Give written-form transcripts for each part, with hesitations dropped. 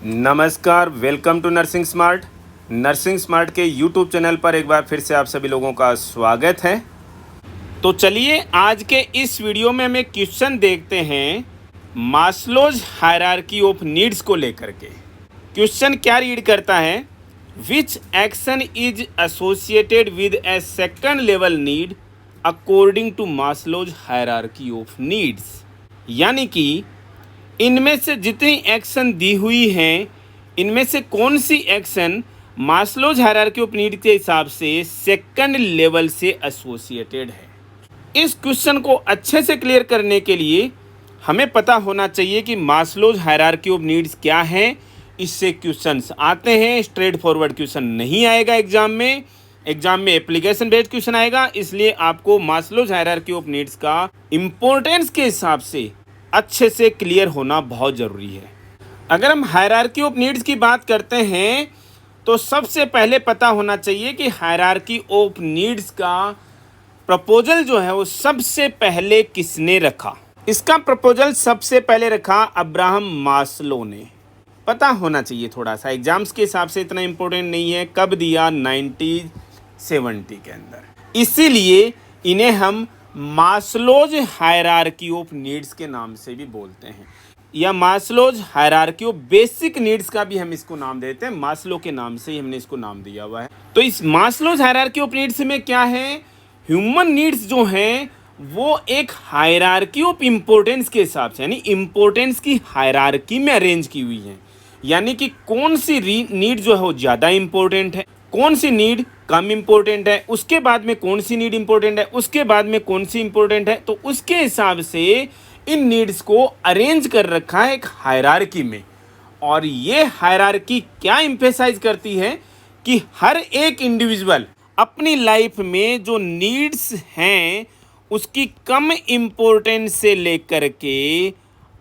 नमस्कार, welcome to nursing smart. Nursing smart के YouTube channel पर एक बार फिर से आप सभी लोगों का स्वागत है। तो चलिए आज के इस वीडियो में हम एक क्वेश्चन देखते हैं मास्लोज हायरार्की ऑफ नीड्स को लेकर के। क्वेश्चन क्या रीड करता है, which action is associated with a second level need according to Maslow's hierarchy of needs. यानी कि इनमें से जितनी एक्शन दी हुई हैं, इनमें से कौन सी action Maslow's hierarchy of need के हिसाब से सेकंड लेवल से एसोसिएटेड है। इस क्वेश्चन को अच्छे से क्लियर करने के लिए हमें पता होना चाहिए कि मास्लोज हायरार्की ऑफ नीड्स क्या है। इससे क्वेश्चंस आते हैं, स्ट्रेट फॉरवर्ड क्वेश्चन नहीं आएगा एग्जाम में एप्लीकेशन बेस्ड क्वेश्चन आएगा। इसलिए आपको मास्लोज हायरार्की ऑफ नीड्स का इम्पोर्टेंस के हिसाब से अच्छे से क्लियर होना बहुत ज़रूरी है। अगर हम हायरार्की ऑफ नीड्स की बात करते हैं तो सबसे पहले पता होना चाहिए कि हायरार्की ऑफ नीड्स का प्रपोजल जो है वो सबसे पहले किसने रखा। इसका प्रपोजल सबसे पहले रखा अब्राहम मास्लो ने। पता होना चाहिए थोड़ा सा, एग्जाम्स के हिसाब से इतना इम्पोर्टेंट नहीं है। कब दिया? 1970 के अंदर। इसीलिए इन्हें हम मास्लोज हायरार्की ऑफ नीड्स के नाम से भी बोलते हैं, या Maslow's hierarchy of basic needs का भी हम इसको नाम देते हैं। मास्लो के नाम से ही हमने इसको नाम दिया हुआ है। तो इस मास्लोज हायरार्की ऑफ नीड्स में क्या है, ह्यूमन नीड्स जो हैं वो एक हायरार्की ऑफ इम्पोर्टेंस के हिसाब से, यानी इम्पोर्टेंस की हायरार्की में अरेंज की हुई है। यानी कि कौन सी नीड जो है वो ज़्यादा इम्पोर्टेंट है, कौन सी नीड कम इम्पोर्टेंट है, उसके बाद में कौन सी नीड इम्पोर्टेंट है, उसके बाद में कौन सी इम्पोर्टेंट है। तो उसके हिसाब से इन नीड्स को अरेंज कर रखा है एक हायरार्की में। और ये हायरार्की क्या एम्फेसाइज करती है कि हर एक इंडिविजुअल अपनी लाइफ में जो नीड्स हैं उसकी कम इम्पोर्टेंस से लेकर के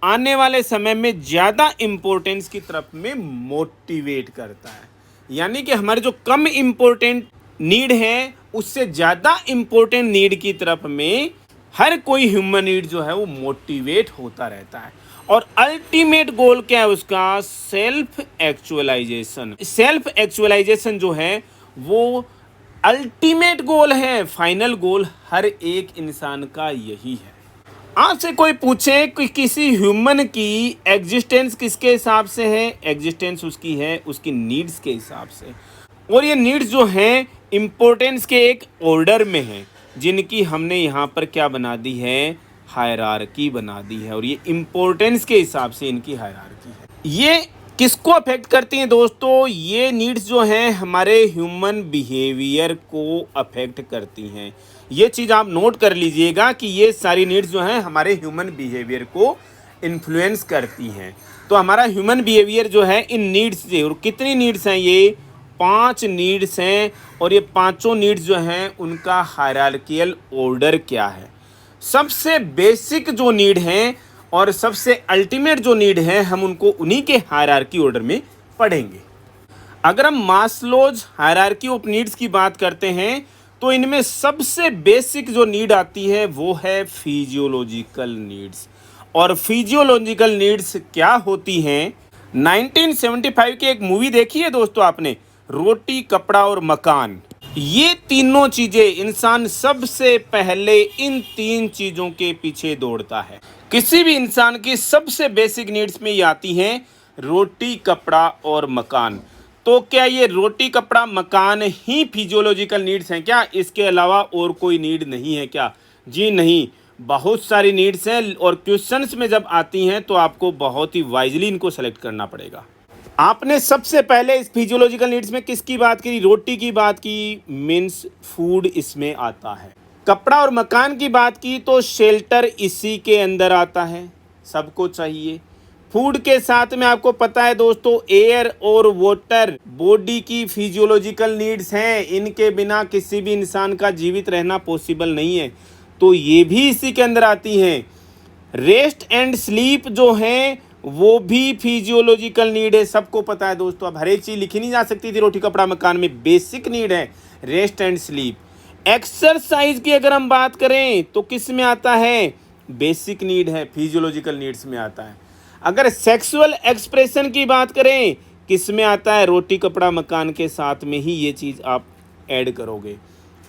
आने वाले समय में ज़्यादा इम्पोर्टेंस की तरफ में मोटिवेट करता है। यानी कि हमारे जो कम इम्पोर्टेंट नीड है उससे ज़्यादा इम्पोर्टेंट नीड की तरफ में हर कोई ह्यूमन नीड जो है वो मोटिवेट होता रहता है। और अल्टीमेट गोल क्या है उसका? Self actualisation. सेल्फ एक्चुअलाइजेशन जो है वो अल्टीमेट गोल है, फाइनल गोल हर एक इंसान का यही है। आपसे कोई पूछे कि किसी ह्यूमन की एग्जिस्टेंस किसके हिसाब से है, एग्जिस्टेंस उसकी है उसकी नीड्स के हिसाब से। और ये नीड्स जो हैं इम्पोर्टेंस के एक ऑर्डर में हैं, जिनकी हमने यहाँ पर क्या बना दी है, हायरार्की बना दी है। और ये इम्पोर्टेंस के हिसाब से इनकी हायरार्की है। ये किसको अफेक्ट करती हैं दोस्तों? ये नीड्स जो हैं हमारे ह्यूमन बिहेवियर को अफेक्ट करती हैं। ये चीज़ आप नोट कर लीजिएगा कि ये सारी नीड्स जो हैं हमारे ह्यूमन बिहेवियर को इन्फ्लुएंस करती हैं। तो हमारा ह्यूमन बिहेवियर जो है इन नीड्स से, और कितनी नीड्स हैं? ये 5 नीड्स हैं। और ये पांचों नीड्स जो हैं उनका हायरार्कियल ऑर्डर क्या है। सबसे बेसिक जो नीड हैं और सबसे अल्टीमेट जो नीड है हम उनको उन्हीं के हायरार्की ऑर्डर में पढ़ेंगे। अगर हम मास्लोज हायरार्की ऑफ नीड्स की बात करते हैं तो इनमें सबसे बेसिक जो नीड आती है वो है फिजियोलॉजिकल नीड्स। और फिजियोलॉजिकल नीड्स क्या होती हैं? 1975 की एक मूवी देखी है दोस्तों आपने, रोटी कपड़ा और मकान। ये तीनों चीजें, इंसान सबसे पहले इन 3 चीजों के पीछे दौड़ता है। किसी भी इंसान की सबसे बेसिक नीड्स में ये आती हैं रोटी कपड़ा और मकान। तो क्या ये रोटी कपड़ा मकान ही फिजियोलॉजिकल नीड्स हैं क्या? इसके अलावा और कोई नीड नहीं है क्या? जी नहीं, बहुत सारी नीड्स हैं। और क्वेश्चंस में जब आती हैं तो आपको बहुत ही वाइजली इनको सेलेक्ट करना पड़ेगा। आपने सबसे पहले इस फिजियोलॉजिकल नीड्स में किसकी बात की? रोटी की बात की, मीन्स फूड इसमें आता है। कपड़ा और मकान की बात की तो शेल्टर इसी के अंदर आता है, सबको चाहिए। फूड के साथ में आपको पता है दोस्तों एयर और वाटर बॉडी की फिजियोलॉजिकल नीड्स हैं। इनके बिना किसी भी इंसान का जीवित रहना पॉसिबल नहीं है, तो ये भी इसी के अंदर आती हैं। रेस्ट एंड स्लीप जो हैं वो भी फिजियोलॉजिकल नीड है, सबको पता है दोस्तों। अब हर एक चीज़ लिखी नहीं जा सकती थी रोटी कपड़ा मकान में, बेसिक नीड है रेस्ट एंड स्लीप। एक्सरसाइज की अगर हम बात करें तो किस में आता है? बेसिक नीड है, फिजियोलॉजिकल नीड्स में आता है। अगर सेक्सुअल एक्सप्रेशन की बात करें, किस में आता है? रोटी कपड़ा मकान के साथ में ही ये चीज़ आप ऐड करोगे।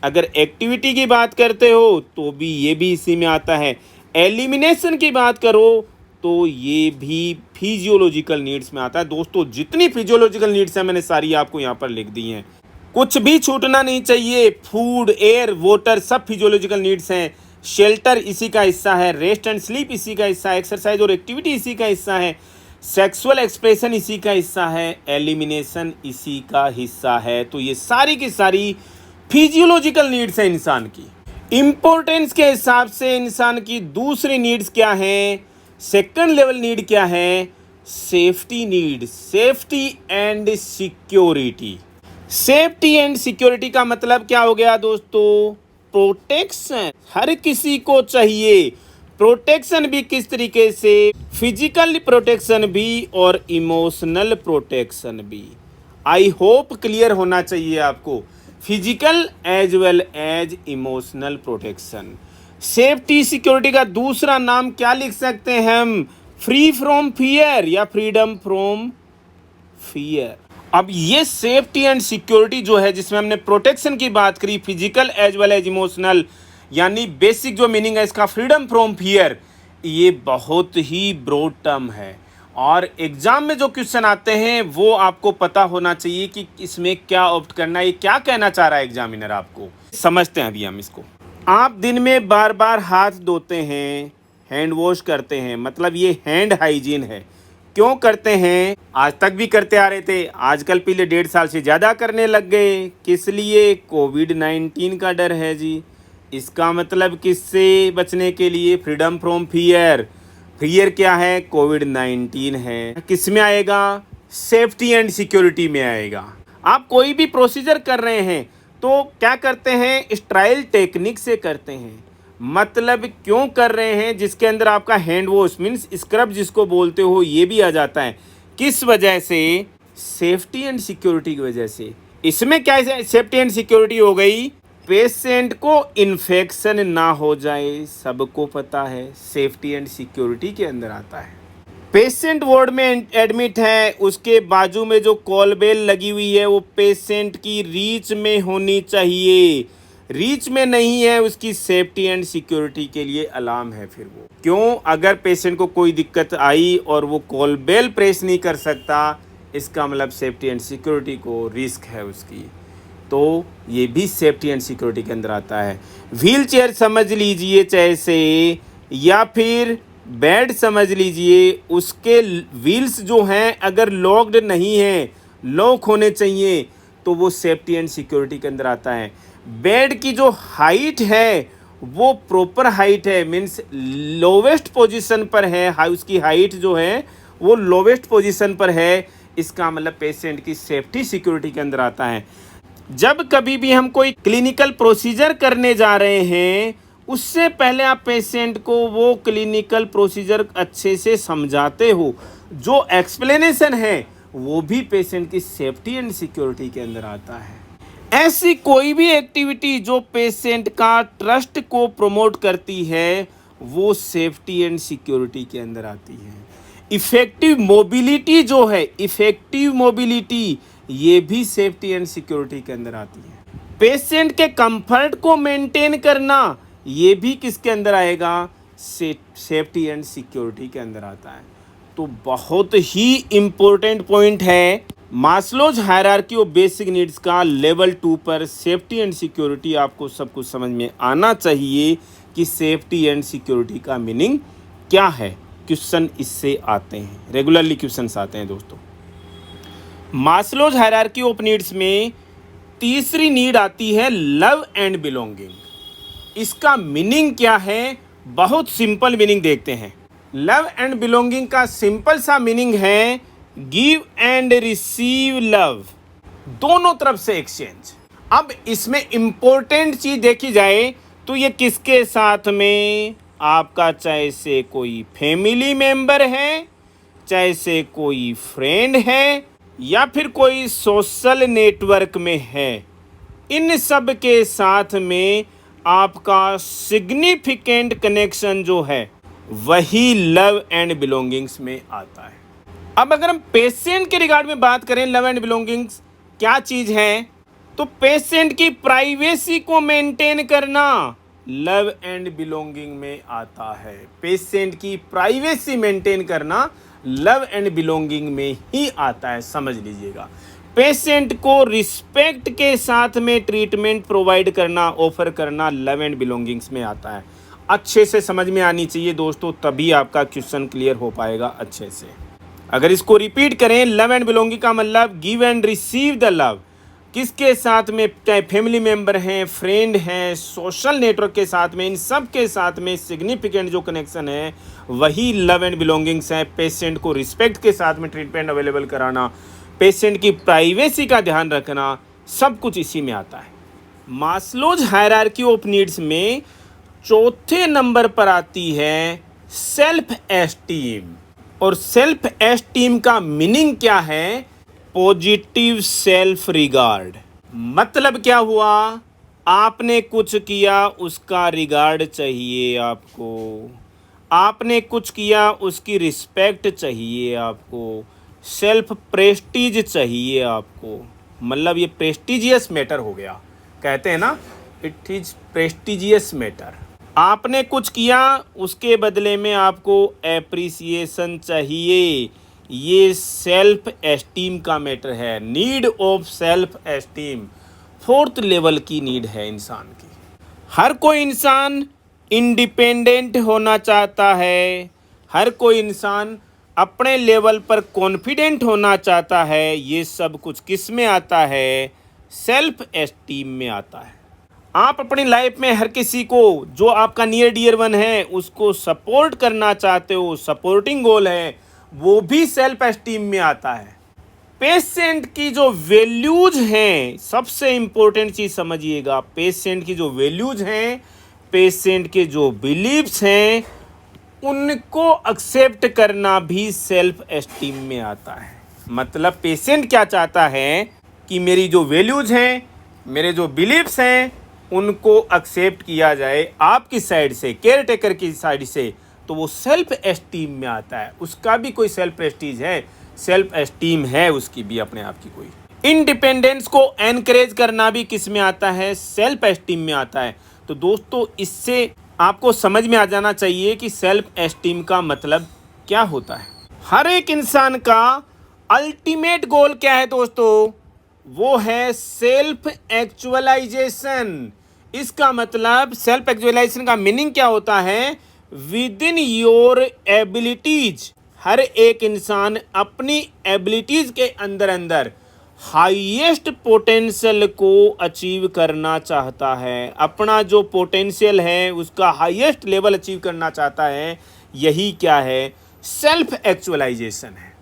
अगर एक्टिविटी की बात करते हो तो भी ये भी इसी में आता है। एलिमिनेशन की बात करो तो ये भी फिजियोलॉजिकल नीड्स में आता है। दोस्तों जितनी फिजियोलॉजिकल नीड्स हैं मैंने सारी आपको यहाँ पर लिख दी हैं, कुछ भी छूटना नहीं चाहिए। फूड, एयर, वाटर सब फिजियोलॉजिकल नीड्स हैं। शेल्टर इसी का हिस्सा है, रेस्ट एंड स्लीप इसी का हिस्सा है, एक्सरसाइज और एक्टिविटी इसी का हिस्सा है, सेक्सुअल एक्सप्रेशन इसी का हिस्सा है, एलिमिनेशन इसी का हिस्सा है। तो ये सारी की सारी फिजियोलॉजिकल नीड्स हैं इंसान की। इम्पोर्टेंस के हिसाब से इंसान की दूसरी नीड्स क्या है? सेकंड लेवल नीड क्या है? Safety need, safety and security. Safety and security का मतलब क्या हो गया दोस्तों? प्रोटेक्शन हर किसी को चाहिए। प्रोटेक्शन भी किस तरीके से? फिजिकल प्रोटेक्शन भी और इमोशनल प्रोटेक्शन भी। आई होप क्लियर होना चाहिए आपको। Physical as well as emotional protection. Safety security का दूसरा नाम क्या लिख सकते हैं हम? फ्री फ्रॉम फियर या फ्रीडम फ्रॉम फियर। अब ये सेफ्टी एंड सिक्योरिटी जो है, जिसमें हमने प्रोटेक्शन की बात करी, physical as well as emotional, यानी बेसिक जो मीनिंग है इसका फ्रीडम फ्रॉम फियर, ये बहुत ही ब्रॉड टर्म है और एग्जाम में जो क्वेश्चन आते हैं वो आपको पता होना चाहिए कि इसमें क्या ऑप्ट करना है, ये क्या कहना चाह रहा है एग्जामिनर आपको। समझते हैं अभी हम इसको। आप दिन में बार बार हाथ धोते हैं, हैंड वॉश करते हैं, मतलब ये हैंड हाइजीन है। क्यों करते हैं? आज तक भी करते आ रहे थे, आजकल पिछले 1.5 साल से ज़्यादा करने लग गए। किस लिए? कोविड-19 का डर है जी। इसका मतलब किससे बचने के लिए? Freedom from fear. फियर क्या है? कोविड-19 है। किस में आएगा? सेफ्टी एंड सिक्योरिटी में आएगा। आप कोई भी प्रोसीजर कर रहे हैं तो क्या करते हैं? स्टाइल टेक्निक से करते हैं। मतलब क्यों कर रहे हैं? जिसके अंदर आपका हैंड वॉश मीन्स स्क्रब जिसको बोलते हो ये भी आ जाता है। किस वजह से? सेफ्टी एंड सिक्योरिटी की वजह से। इसमें क्या है? सेफ्टी एंड सिक्योरिटी हो गई, पेशेंट को इन्फेक्शन ना हो जाए, सबको पता है, सेफ्टी एंड सिक्योरिटी के अंदर आता है। पेशेंट वार्ड में एडमिट है, उसके बाजू में जो कॉल बेल लगी हुई है वो पेशेंट की रीच में होनी चाहिए। रीच में नहीं है, उसकी सेफ्टी एंड सिक्योरिटी के लिए अलार्म है। फिर वो क्यों? अगर पेशेंट को कोई दिक्कत आई और वो कॉल बेल प्रेस नहीं कर सकता, इसका मतलब सेफ्टी एंड सिक्योरिटी को रिस्क है उसकी, तो ये भी सेफ्टी एंड सिक्योरिटी के अंदर आता है। व्हील चेयर समझ लीजिए चाहे से, या फिर बेड समझ लीजिए, उसके व्हील्स जो हैं अगर लॉक्ड नहीं हैं, लॉक होने चाहिए, तो वो सेफ्टी एंड सिक्योरिटी के अंदर आता है। बेड की जो हाइट है वो प्रॉपर हाइट है, मीन्स लोवेस्ट पोजीशन पर है, उसकी हाइट जो है वो लोवेस्ट पोजीशन पर है, इसका मतलब पेशेंट की सेफ्टी सिक्योरिटी के अंदर आता है। जब कभी भी हम कोई क्लिनिकल प्रोसीजर करने जा रहे हैं, उससे पहले आप पेशेंट को वो क्लिनिकल प्रोसीजर अच्छे से समझाते हो, जो एक्सप्लेनेशन है वो भी पेशेंट की सेफ्टी एंड सिक्योरिटी के अंदर आता है। ऐसी कोई भी एक्टिविटी जो पेशेंट का ट्रस्ट को प्रमोट करती है वो सेफ्टी एंड सिक्योरिटी के अंदर आती है। इफ़ेक्टिव मोबिलिटी जो है, इफ़ेक्टिव मोबिलिटी, ये भी सेफ्टी एंड सिक्योरिटी के अंदर आती है। पेशेंट के कंफर्ट को मेंटेन करना, ये भी किसके अंदर आएगा? सेफ्टी एंड सिक्योरिटी के अंदर आता है। तो बहुत ही इम्पोर्टेंट पॉइंट है Maslow's hierarchy of basic needs का लेवल 2 पर सेफ्टी एंड सिक्योरिटी आपको सब कुछ समझ में आना चाहिए कि सेफ्टी एंड सिक्योरिटी का मीनिंग क्या है। क्वेश्चन इससे आते हैं, रेगुलरली क्वेश्चंस आते हैं दोस्तों। मास्लोज हायरार्की ऑफ नीड्स में तीसरी नीड आती है लव एंड बिलोंगिंग। इसका मीनिंग क्या है? बहुत सिंपल मीनिंग देखते हैं। लव एंड बिलोंगिंग का सिंपल सा मीनिंग है गिव एंड रिसीव लव, दोनों तरफ से एक्सचेंज। अब इसमें इंपॉर्टेंट चीज देखी जाए तो ये किसके साथ में? आपका चाहे से कोई फैमिली मेंबर है, चाहे से कोई फ्रेंड है, या फिर कोई सोशल नेटवर्क में है, इन सब के साथ में आपका सिग्निफिकेंट कनेक्शन जो है वही लव एंड बिलोंगिंग्स में आता है। अब अगर हम पेशेंट के रिगार्ड में बात करें, लव एंड बिलोंगिंग्स क्या चीज़ है, तो पेशेंट की प्राइवेसी को मेंटेन करना लव एंड बिलोंगिंग में आता है। पेशेंट की प्राइवेसी मेंटेन करना लव एंड बिलोंगिंग में ही आता है, समझ लीजिएगा। पेशेंट को रिस्पेक्ट के साथ में ट्रीटमेंट प्रोवाइड करना, ऑफर करना लव एंड बिलोंगिंग्स में आता है। अच्छे से समझ में आनी चाहिए दोस्तों, तभी आपका क्वेश्चन क्लियर हो पाएगा अच्छे से। अगर इसको रिपीट करें, लव एंड बिलोंगिंग का मतलब give and receive the love. किसके साथ में, चाहे फैमिली मेम्बर हैं, फ्रेंड हैं, सोशल नेटवर्क के साथ में, इन सब के साथ में सिग्निफिकेंट जो कनेक्शन है वही लव एंड बिलोंगिंग्स है। पेशेंट को रिस्पेक्ट के साथ में ट्रीटमेंट अवेलेबल कराना, पेशेंट की प्राइवेसी का ध्यान रखना, सब कुछ इसी में आता है। मास्लोज हायरार्की ऑफ नीड्स में चौथे नंबर पर आती है सेल्फ एस्टीम। और सेल्फ एस्टीम का मीनिंग क्या है? Positive self regard. मतलब क्या हुआ? आपने कुछ किया, उसका रिगार्ड चाहिए आपको। आपने कुछ किया, उसकी रिस्पेक्ट चाहिए आपको। सेल्फ प्रेस्टीज चाहिए आपको। मतलब ये प्रेस्टिजियस मैटर हो गया, कहते हैं ना, इट इज प्रेस्टिजियस मैटर। आपने कुछ किया, उसके बदले में आपको एप्रिसिएशन चाहिए। ये सेल्फ एस्टीम का मैटर है। Need of self esteem fourth level की नीड है इंसान की। हर कोई इंसान इंडिपेंडेंट होना चाहता है। हर कोई इंसान अपने लेवल पर कॉन्फिडेंट होना चाहता है। ये सब कुछ किस में आता है? सेल्फ एस्टीम में आता है। आप अपनी लाइफ में हर किसी को, जो आपका नियर डियर वन है, उसको सपोर्ट करना चाहते हो, सपोर्टिंग गोल है, वो भी सेल्फ एस्टीम में आता है। पेशेंट की जो वैल्यूज हैं, सबसे इंपॉर्टेंट चीज समझिएगा, पेशेंट की जो वैल्यूज हैं, पेशेंट के जो बिलीव्स हैं, उनको एक्सेप्ट करना भी सेल्फ एस्टीम में आता है। मतलब पेशेंट क्या चाहता है कि मेरी जो वैल्यूज हैं, मेरे जो बिलीव्स हैं, उनको एक्सेप्ट किया जाए आपकी साइड से, केयर टेकर की साइड से, तो वो सेल्फ एस्टीम में आता है। उसका भी कोई सेल्फ प्रेस्टीज है, सेल्फ एस्टीम है उसकी भी अपने आप की कोई। इंडिपेंडेंस को एनकरेज करना भी किस में आता है? सेल्फ एस्टीम में आता है। तो दोस्तों, इससे आपको समझ में आ जाना चाहिए कि सेल्फ एस्टीम का मतलब क्या होता है। हर एक इंसान का अल्टीमेट गोल क्या है दोस्तों? वो है सेल्फ एक्चुअलाइजेशन। इसका मतलब सेल्फ एक्चुअलाइजेशन का मीनिंग क्या होता है? Within your abilities. हर एक इंसान अपनी एबिलिटीज के अंदर अंदर हाईएस्ट पोटेंशियल को अचीव करना चाहता है। अपना जो पोटेंशियल है उसका हाईएस्ट लेवल अचीव करना चाहता है। यही क्या है? सेल्फ एक्चुअलाइजेशन है।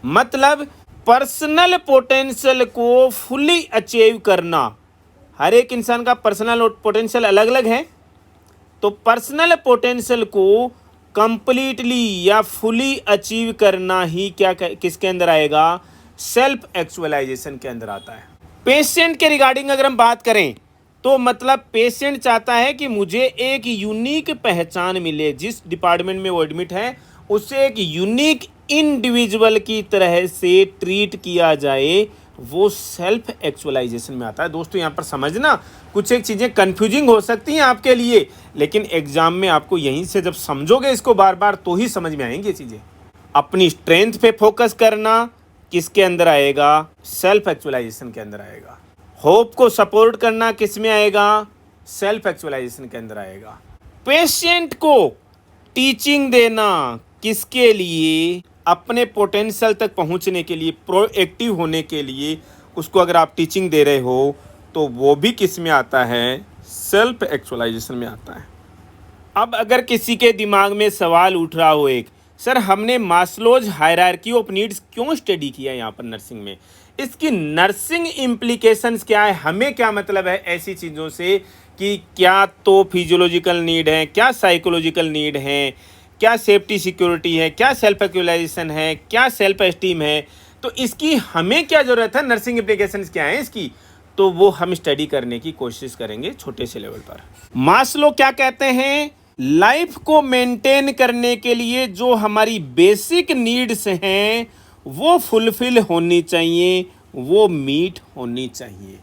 मतलब पर्सनल पोटेंशियल को फुली अचीव करना। हर एक इंसान का पर्सनल पोटेंशियल अलग अलग है, तो पर्सनल पोटेंशियल को कंप्लीटली या फुली अचीव करना ही क्या किसके अंदर आएगा? सेल्फ एक्चुअलाइजेशन के अंदर आता है। पेशेंट के रिगार्डिंग अगर हम बात करें, तो मतलब पेशेंट चाहता है कि मुझे एक यूनिक पहचान मिले। जिस डिपार्टमेंट में वो एडमिट है, उसे एक यूनिक इंडिविजुअल की तरह से ट्रीट किया जाए, वो सेल्फ एक्चुअलाइजेशन में आता है। दोस्तों, यहाँ पर समझना, कुछ एक चीज़ें कंफ्यूजिंग हो सकती हैं आपके लिए, लेकिन एग्जाम में आपको यहीं से जब समझोगे इसको बार बार, तो ही समझ में आएंगी ये चीज़ें। अपनी स्ट्रेंथ पे फोकस करना किसके अंदर आएगा? सेल्फ एक्चुअलाइजेशन के अंदर आएगा। होप को सपोर्ट करना किस में आएगा? सेल्फ एक्चुअलाइजेशन के अंदर आएगा। पेशेंट को टीचिंग देना किसके लिए? अपने पोटेंशियल तक पहुंचने के लिए, प्रोएक्टिव होने के लिए उसको अगर आप टीचिंग दे रहे हो, तो वो भी किस में आता है? सेल्फ एक्चुअलाइजेशन में आता है। अब अगर किसी के दिमाग में सवाल उठ रहा हो एक, सर हमने मास्लोज हायरार्की ऑफ नीड्स क्यों स्टडी किया यहाँ पर नर्सिंग में, इसकी नर्सिंग इम्प्लीकेशंस क्या है, हमें क्या मतलब है ऐसी चीज़ों से कि क्या तो फिजियोलॉजिकल नीड है, क्या साइकोलॉजिकल नीड है, क्या सेफ्टी सिक्योरिटी है, क्या सेल्फ एक्चुअलाइजेशन है, क्या सेल्फ एस्टीम है, तो इसकी हमें क्या ज़रूरत है, नर्सिंग इम्प्लीकेशंस क्या है इसकी, तो वो हम स्टडी करने की कोशिश करेंगे छोटे से लेवल पर। मास्लो क्या कहते हैं? लाइफ को मेंटेन करने के लिए जो हमारी बेसिक नीड्स हैं वो फुलफिल होनी चाहिए, वो मीट होनी चाहिए।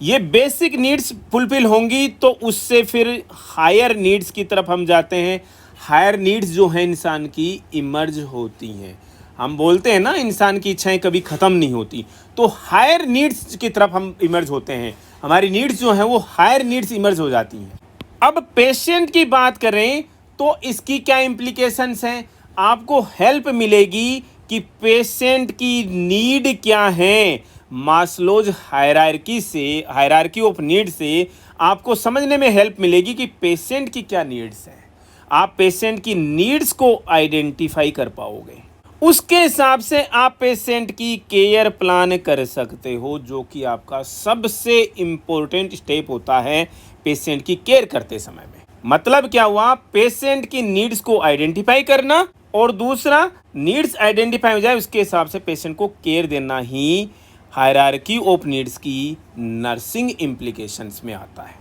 ये बेसिक नीड्स फुलफिल होंगी तो उससे फिर हायर नीड्स की तरफ हम जाते हैं। हायर नीड्स जो हैं इंसान की इमर्ज होती हैं। हम बोलते हैं ना इंसान की इच्छाएं कभी ख़त्म नहीं होती, तो हायर नीड्स की तरफ हम इमर्ज होते हैं। हमारी नीड्स जो हैं वो हायर नीड्स इमर्ज हो जाती हैं। अब पेशेंट की बात करें तो इसकी क्या इम्प्लीकेशंस हैं। आपको हेल्प मिलेगी कि पेशेंट की नीड क्या है। मास्लोज हायरार्की ऑफ नीड से आपको समझने में हेल्प मिलेगी कि पेशेंट की क्या नीड्स हैं। आप पेशेंट की नीड्स को आइडेंटिफाई कर पाओगे, उसके हिसाब से आप पेशेंट की केयर प्लान कर सकते हो, जो कि आपका सबसे इम्पोर्टेंट स्टेप होता है पेशेंट की केयर करते समय में। मतलब क्या हुआ, पेशेंट की नीड्स को आइडेंटिफाई करना और दूसरा नीड्स आइडेंटिफाई हो जाए उसके हिसाब से पेशेंट को केयर देना ही हायरार्की ऑफ नीड्स की नर्सिंग इम्प्लीकेशंस में आता है।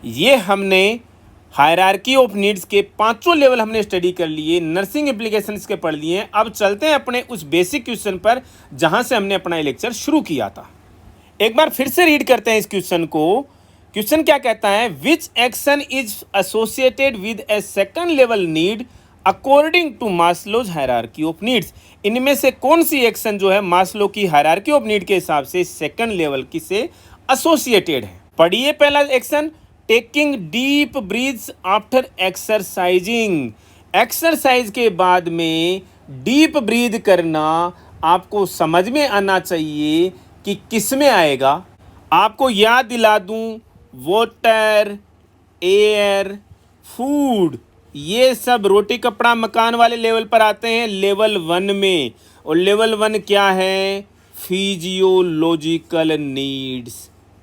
ये हमने हायरार्की ऑफ नीड्स के पांचों लेवल हमने स्टडी कर लिए, नर्सिंग इम्प्लीकेशंस के पढ़ लिए। अब चलते हैं अपने उस बेसिक क्वेश्चन पर जहां से हमने अपना लेक्चर शुरू किया था। एक बार फिर से रीड करते हैं इस क्वेश्चन को। क्वेश्चन क्या कहता है, which action is associated with a second level need according to Maslow's hierarchy of needs. इनमें से कौन सी एक्शन जो है मास्लो की हायरार्की ऑफ नीड के हिसाब से सेकंड लेवल की से एसोसिएटेड है। पढ़िए पहला action, taking deep breaths after exercising. Exercise के बाद में डीप ब्रीथ करना आपको समझ में आना चाहिए कि किस में आएगा। आपको याद दिला दूं, वाटर, एयर, फूड, ये सब रोटी कपड़ा मकान वाले लेवल पर आते हैं लेवल 1 में। और लेवल 1 क्या है, फिजियोलॉजिकल नीड्स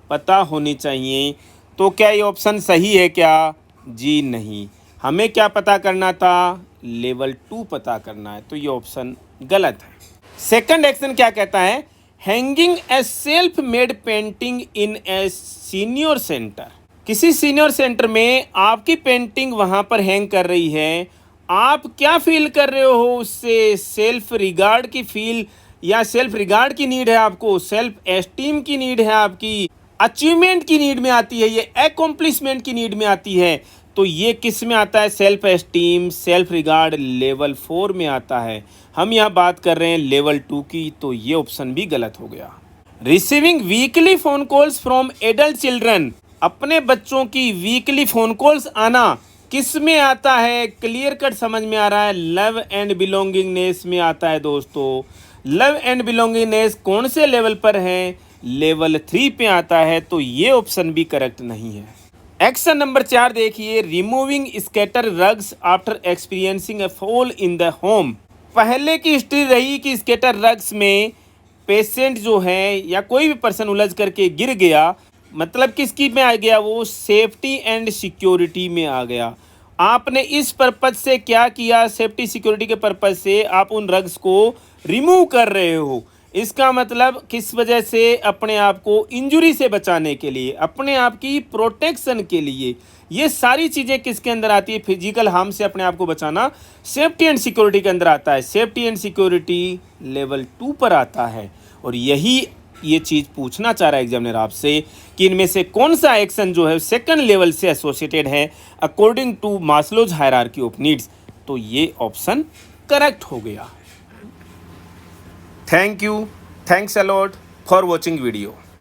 पता होनी चाहिए। तो क्या ये ऑप्शन सही है क्या? जी नहीं, हमें क्या पता करना था, लेवल 2 पता करना है, तो ये ऑप्शन गलत है। सेकंड एक्शन क्या कहता है, hanging A self made painting in a senior centre. किसी सीनियर सेंटर में आपकी पेंटिंग वहां पर हैंग कर रही है, आप क्या फील कर रहे हो उससे? सेल्फ रिगार्ड की फील या सेल्फ रिगार्ड की नीड है आपको, सेल्फ एस्टीम की नीड है आपकी, अचीवमेंट की नीड में आती है, ये अकॉम्प्लिशमेंट की नीड में आती है। तो ये किस में आता है, self esteem self regard level 4 में आता है। हम यहाँ बात कर रहे हैं लेवल 2 की, तो ये ऑप्शन भी गलत हो गया। Receiving weekly phone calls from adult children, अपने बच्चों की वीकली फोन कॉल्स आना किस में आता है? क्लियर कट समझ में आ रहा है, लव एंड बिलोंगिंगनेस में आता है दोस्तों। लव एंड बिलोंगिंगनेस कौन से लेवल पर है? लेवल 3 पे आता है, तो ये ऑप्शन भी करेक्ट नहीं है। एक्शन नंबर 4 देखिए, removing scatter rugs after experiencing A fall in the home. पहले की हिस्ट्री रही कि स्कैटर रग्स में पेशेंट जो है या कोई भी पर्सन उलझ करके गिर गया, मतलब किसकी में आ गया, वो सेफ्टी एंड सिक्योरिटी में आ गया। आपने इस पर्पज से क्या किया, सेफ्टी सिक्योरिटी के पर्पज से आप उन रग्स को रिमूव कर रहे हो। इसका मतलब किस वजह से, अपने आप को इंजरी से बचाने के लिए, अपने आप की प्रोटेक्शन के लिए। ये सारी चीज़ें किसके अंदर आती है, फिजिकल हार्म से अपने आप को बचाना सेफ्टी एंड सिक्योरिटी के अंदर आता है। सेफ्टी एंड सिक्योरिटी लेवल 2 पर आता है। और यही ये चीज़ पूछना चाह रहा है एग्जामिनर आपसे कि इनमें से कौन सा एक्शन जो है सेकंड लेवल से एसोसिएटेड है according to Maslow's hierarchy of needs. तो ये ऑप्शन करेक्ट हो गया। Thank you, thanks a lot for watching video.